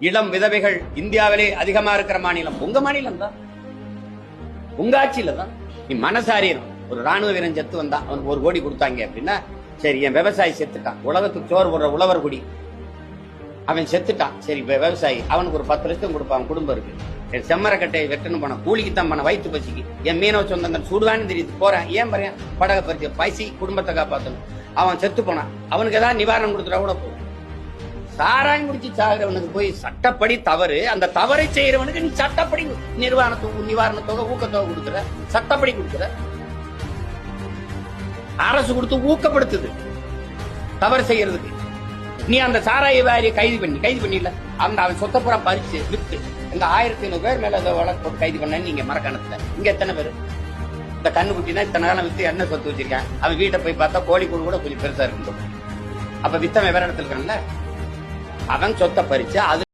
இளம் விதவைகள் இந்தியாவிலே அதிகமா இருக்கிற மாநிலம் உங்க மாநிலம் தான், உங்க ஆட்சியில தான். நீ மனசாரியம் ஒரு ராணுவ வீரன் செத்து வந்தான், அவனுக்கு 1 கோடி கொடுத்தாங்க அப்படின்னா சரி, என் விவசாயி செத்துட்டான், உலகத்துக்கு சோறு போடுற உழவர் குடி அவன் செத்துட்டான், சரி விவசாயி அவனுக்கு ஒரு 10 லட்சம் கொடுப்பான், குடும்பம் இருக்கு. சரி, செம்மரக்கட்டையை வெட்டணும் போன கூலிக்கு தான் பண்ண, வயிற்று பசிக்கு என் மீனவ சொந்தங்கள் சுடுவான்னு தெரியுது போறேன், ஏன் பாருங்க படகை பறிச்சு பசி குடும்பத்தை காப்பாற்றணும். அவன் செத்து போனான், அவனுக்கு ஏதாவது நிவாரணம் கொடுத்துட்டா கூட போதும். சாராயம் குடிச்சு சாகிறவனுக்கு போய் சட்டப்படி தவறு, அந்த தவறை செய்யறவனுக்கு நீ சட்டப்படி நிவாரண தொகை ஊக்கத்தொகை கொடுக்குற, சட்டப்படி கொடுக்குற, அரசு கொடுத்து ஊக்கப்படுத்துது தவறு செய்யறதுக்கு. நீ அந்த சாராய வாரியை கைது பண்ணிடல, அவன் சொத்தப்புறம் பறிச்சு வித்து இந்த 1500 பேர் மேல வழக்கு போட்டு கைது பண்ண. நீங்க மரக்கணத்துல இங்க எத்தனை பேரு இந்த கண்ணுக்குட்டினா இத்தனை காலம் வித்து என்ன சொத்து வச்சிருக்கான், அவன் வீட்டை போய் பார்த்தா கோழி கூடு கூட கொஞ்சம் பெருசா இருக்கும். அப்ப வித்தவன் வேற இடத்துல இருக்கான்ல, அவன் சொத்தை பறிச்சு அது